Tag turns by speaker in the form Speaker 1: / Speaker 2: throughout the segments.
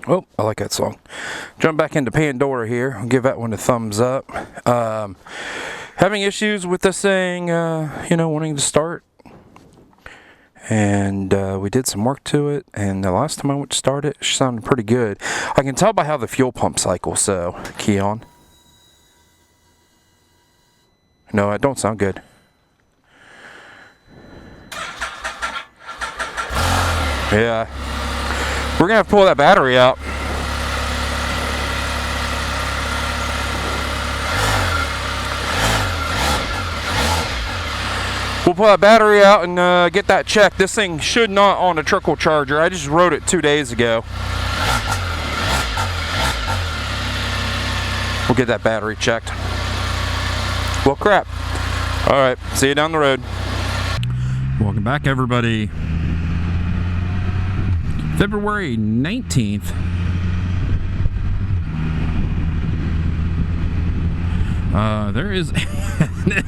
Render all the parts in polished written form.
Speaker 1: Oh, I like that song. Jump back into Pandora here. I'll give that one a thumbs up. Having issues with this thing, wanting to start. And we did some work to it, and the last time I went to start it, it sounded pretty good. I can tell by how the fuel pump cycles, so key on. No, it don't sound good. Yeah. We're gonna have to pull that battery out. We'll pull that battery out and get that checked. This thing should not on a trickle charger. I just rode it 2 days ago. We'll get that battery checked. Well, crap. All right, see you down the road. Welcome back, everybody. February 19th. There is an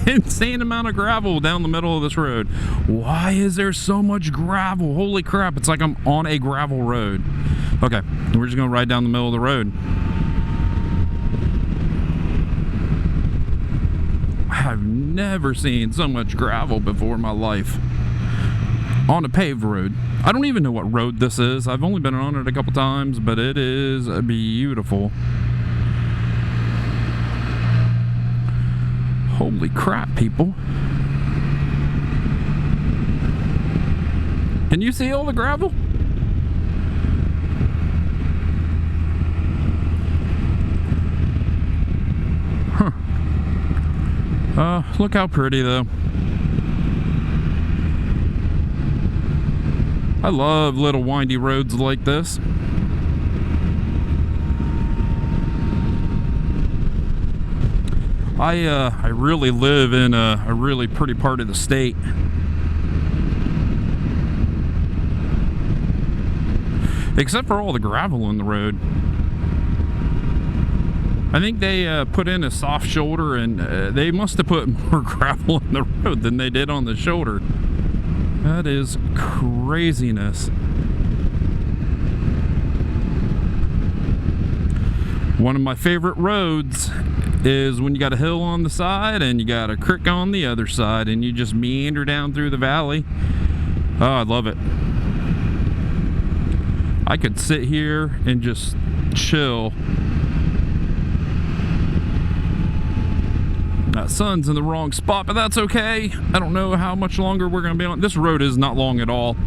Speaker 1: insane amount of gravel down the middle of this road. Why is there so much gravel? Holy crap, it's like I'm on a gravel road. Okay, we're just gonna ride down the middle of the road. I've never seen so much gravel before in my life. On a paved road. I don't even know what road this is. I've only been on it a couple times, but it is beautiful. Holy crap, people. Can you see all the gravel? Huh. Look how pretty, though. I love little windy roads like this. I really live in a really pretty part of the state. Except for all the gravel on the road. I think they put in a soft shoulder, and they must have put more gravel on the road than they did on the shoulder. That is craziness. One of my favorite roads is when you got a hill on the side and you got a creek on the other side, and you just meander down through the valley. Oh, I love it. I could sit here and just chill. Sun's in the wrong spot, but that's okay. I don't know how much longer we're going to be on. This road is not long at all.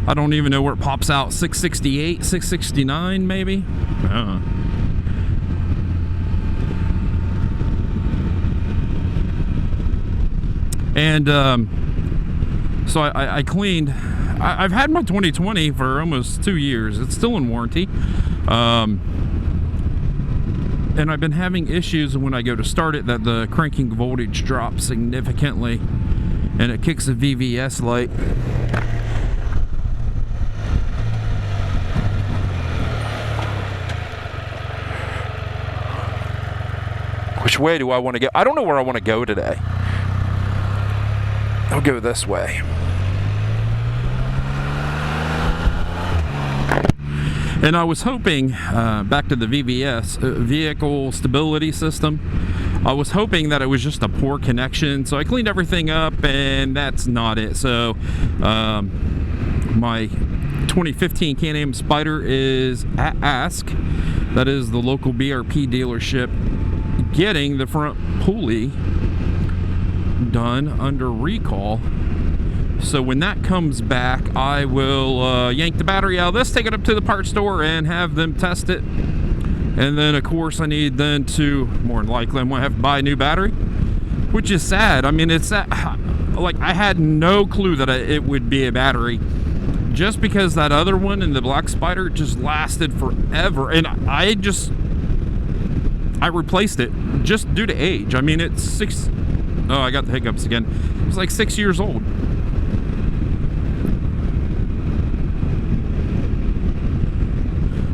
Speaker 1: I don't even know where it pops out. 668, 669 maybe? And so I cleaned. I've had my 2020 for almost 2 years. It's still in warranty. And I've been having issues when I go to start it that the cranking voltage drops significantly, and it kicks the VVS light. Which way do I want to go? I don't know where I want to go today. I'll go this way. And I was hoping, back to the VVS, vehicle stability system, I was hoping that it was just a poor connection. So I cleaned everything up, and that's not it. So my 2015 Can-Am Spyder is at Ask. That is the local BRP dealership, getting the front pulley done under recall. So when that comes back, I will yank the battery out of this, take it up to the parts store, and have them test it. And then, of course, I need then to, more than likely, I'm going to have to buy a new battery, which is sad. I mean, it's that, like, I had no clue that it would be a battery, just because that other one in the black Spyder just lasted forever. And I replaced it just due to age. I mean, it's oh, I got the hiccups again. It was like 6 years old.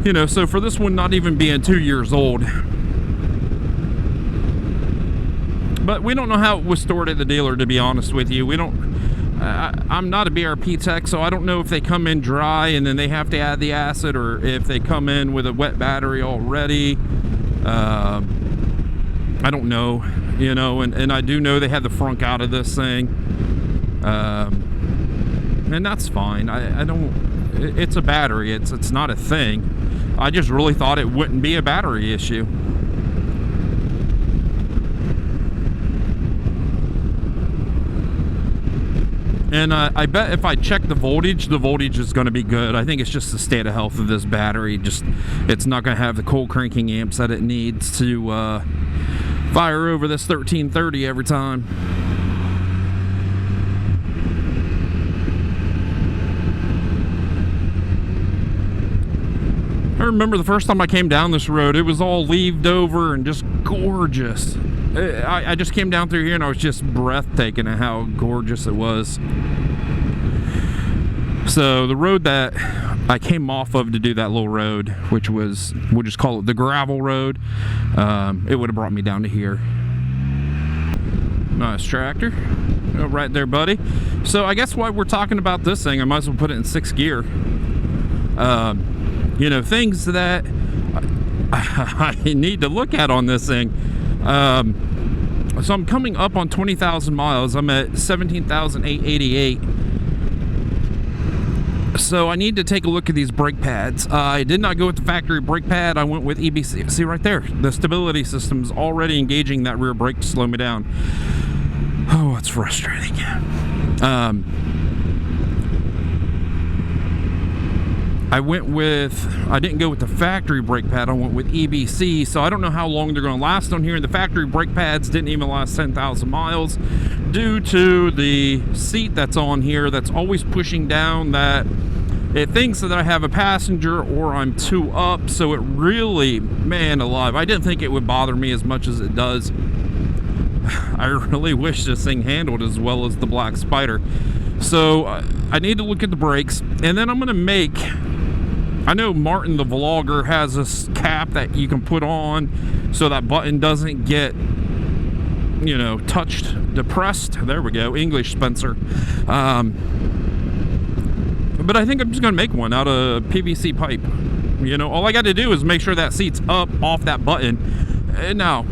Speaker 1: You know, so for this one not even being 2 years old. But we don't know how it was stored at the dealer, to be honest with you. We don't, I'm not a BRP tech, so I don't know if they come in dry and then they have to add the acid, or if they come in with a wet battery already. I don't know, you know, and I do know they had the frunk out of this thing, and that's fine. I don't, it's a battery, it's not a thing. I just really thought it wouldn't be a battery issue. And I bet if I check the voltage is going to be good. I think it's just the state of health of this battery. Just, it's not going to have the cold cranking amps that it needs to fire over this 1330 every time. I remember the first time I came down this road, it was all leaved over and just gorgeous. I just came down through here and I was just breathtaking at how gorgeous it was. So the road that I came off of to do that little road, which was, we'll just call it the gravel road, it would have brought me down to here. Nice tractor. Oh, right there, buddy. So I guess while we're talking about this thing, I might as well put it in 6th gear. You know, things that I need to look at on this thing. So I'm coming up on 20,000 miles. I'm at 17,888. So I need to take a look at these brake pads. I did not go with the factory brake pad. I went with EBC. See right there, the stability system's already engaging that rear brake to slow me down. Oh, it's frustrating. I didn't go with the factory brake pad, I went with EBC, so I don't know how long they're going to last on here. And the factory brake pads didn't even last 10,000 miles due to the seat that's on here that's always pushing down, that it thinks that I have a passenger or I'm two up. So it really, man alive, I didn't think it would bother me as much as it does. I really wish this thing handled as well as the black Spyder. So I need to look at the brakes, and then I'm going to make, I know Martin the vlogger has this cap that you can put on so that button doesn't get, you know, touched, depressed. There we go, English Spencer. But I think I'm just gonna make one out of PVC pipe. You know, all I got to do is make sure that seat's up off that button. And now,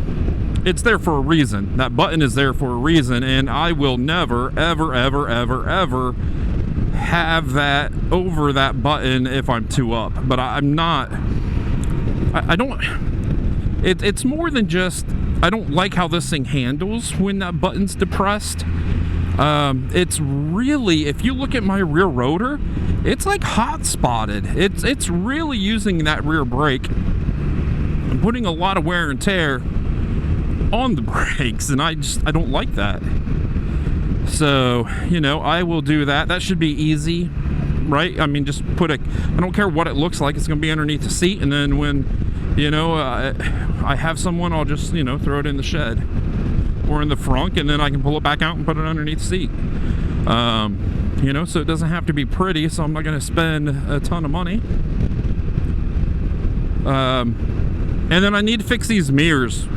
Speaker 1: it's there for a reason. That button is there for a reason, and I will never, ever, ever, ever, ever have that over that button if I'm two up. But I'm not, I don't, it's more than just, I don't like how this thing handles when that button's depressed. It's really, if you look at my rear rotor, it's like hot spotted. It's really using that rear brake and putting a lot of wear and tear on the brakes, and I don't like that. So, you know, I will do that. That should be easy, right? I mean, just put I don't care what it looks like, it's gonna be underneath the seat, and then when, you know, I have someone, I'll just, you know, throw it in the shed or in the front, and then I can pull it back out and put it underneath the seat. You know, so it doesn't have to be pretty, so I'm not gonna spend a ton of money. And then I need to fix these mirrors.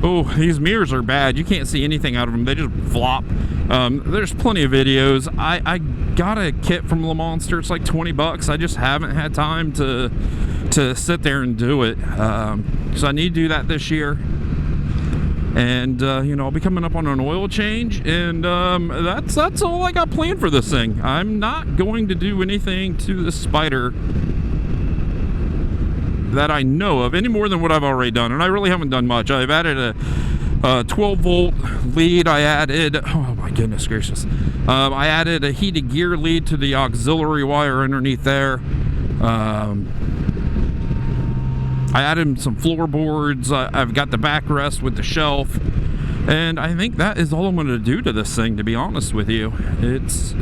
Speaker 1: Oh, these mirrors are bad. You can't see anything out of them. They just flop. There's plenty of videos. I got a kit from Le Monster. It's like 20 bucks. I just haven't had time to sit there and do it. So I need to do that this year. And, you know, I'll be coming up on an oil change. And that's all I got planned for this thing. I'm not going to do anything to the Spyder that I know of any more than what I've already done, and I really haven't done much. I've added a 12 volt lead. I added, oh my goodness gracious, I added a heated gear lead to the auxiliary wire underneath there. I added some floorboards. I've got the backrest with the shelf, and I think that is all I'm going to do to this thing, to be honest with you. It's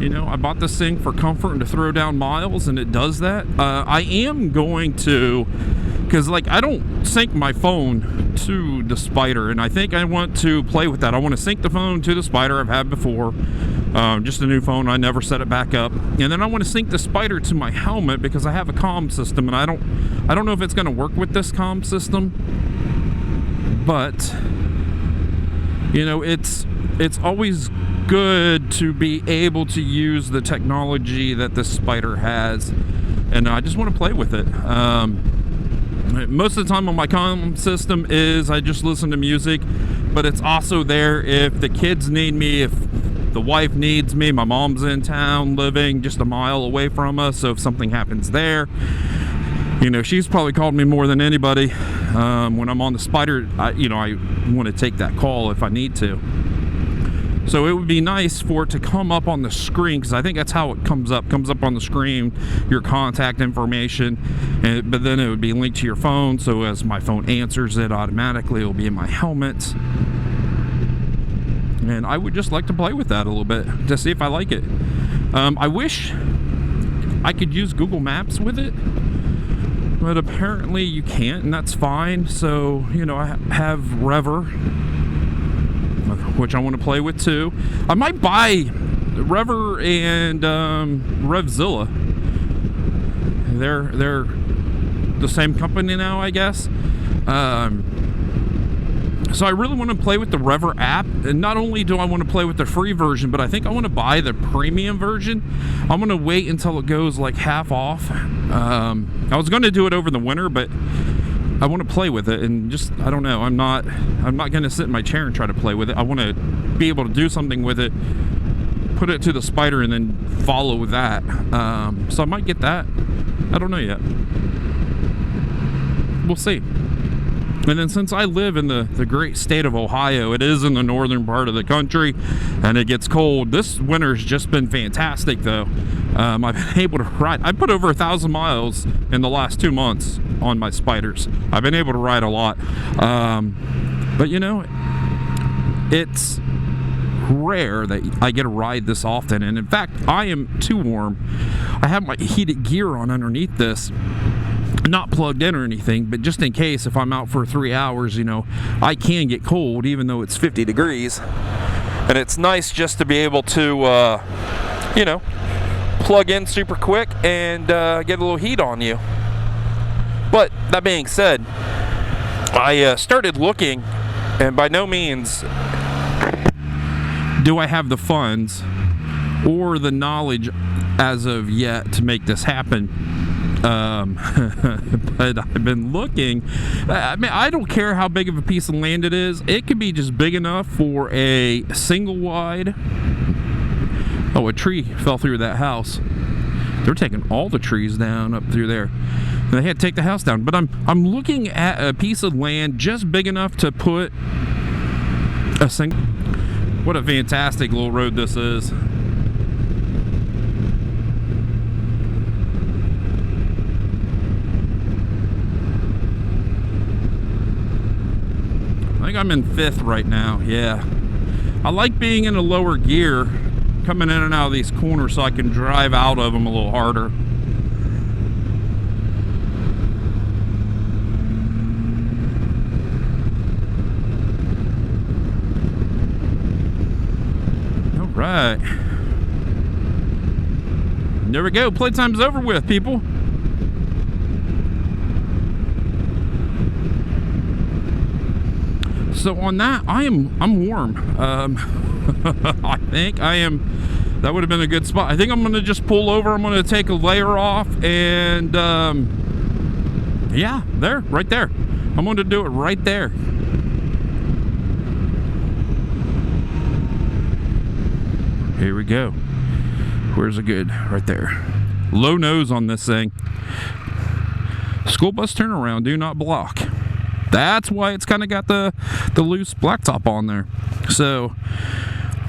Speaker 1: you know, I bought this thing for comfort and to throw down miles, and it does that. I am going to, because like I don't sync my phone to the Spyder, and I think I want to play with that. I want to sync the phone to the Spyder. I've had before, just a new phone. I never set it back up, and then I want to sync the Spyder to my helmet because I have a comm system, and I don't know if it's going to work with this comm system, but you know, it's it's always good to be able to use the technology that the Spyder has, and I just want to play with it. Most of the time on my comm system is I just listen to music, but it's also there if the kids need me, if the wife needs me. My mom's in town living just a mile away from us, so if something happens there, you know, she's probably called me more than anybody. When I'm on the Spyder, I want to take that call if I need to. So it would be nice for it to come up on the screen, because I think that's how it comes up on the screen, your contact information, but then it would be linked to your phone, so as my phone answers it automatically, it will be in my helmet. And I would just like to play with that a little bit to see if I like it. I wish I could use Google Maps with it, but apparently you can't, and that's fine. So, you know, I have Rever, which I want to play with too. I might buy Rever and Revzilla. They're the same company now, I guess. So I really want to play with the Rever app, and not only do I want to play with the free version, but I think I want to buy the premium version. I'm going to wait until it goes like half off. I was going to do it over the winter, but I want to play with it, and just, I don't know, I'm not going to sit in my chair and try to play with it. I want to be able to do something with it, put it to the Spyder, and then follow that. So I might get that. I don't know yet. We'll see. And then since I live in the great state of Ohio, it is in the northern part of the country, and it gets cold. This winter's just been fantastic, though. I've been able to ride. I put over 1,000 miles in the last 2 months on my Spyders. I've been able to ride a lot. But, you know, it's rare that I get to ride this often. And, in fact, I am too warm. I have my heated gear on underneath this. Not plugged in or anything, but just in case, if I'm out for 3 hours, you know, I can get cold even though it's 50 degrees. And it's nice just to be able to, you know, plug in super quick and get a little heat on you. But that being said, I started looking, and by no means do I have the funds or the knowledge as of yet to make this happen. But I've been looking. I mean, I don't care how big of a piece of land it is. It could be just big enough for a single wide. Oh, a tree fell through that house. They're taking all the trees down up through there. And they had to take the house down. But I'm looking at a piece of land just big enough to put a single. What a fantastic little road this is. I think I'm in 5th right now. Yeah, I like being in a lower gear, coming in and out of these corners, so I can drive out of them a little harder. All right, there we go. Playtime's over with, people. So on that, I'm warm. I think I am. That would have been a good spot. I think I'm going to just pull over. I'm going to take a layer off, and yeah, there, right there. I'm going to do it right there. Here we go. Where's the good? Right there. Low nose on this thing. School bus turnaround, do not block. That's why it's kind of got the loose blacktop on there. So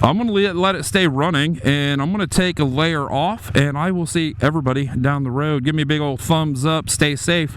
Speaker 1: I'm going to let it stay running, and I'm going to take a layer off, and I will see everybody down the road. Give me a big old thumbs up. Stay safe.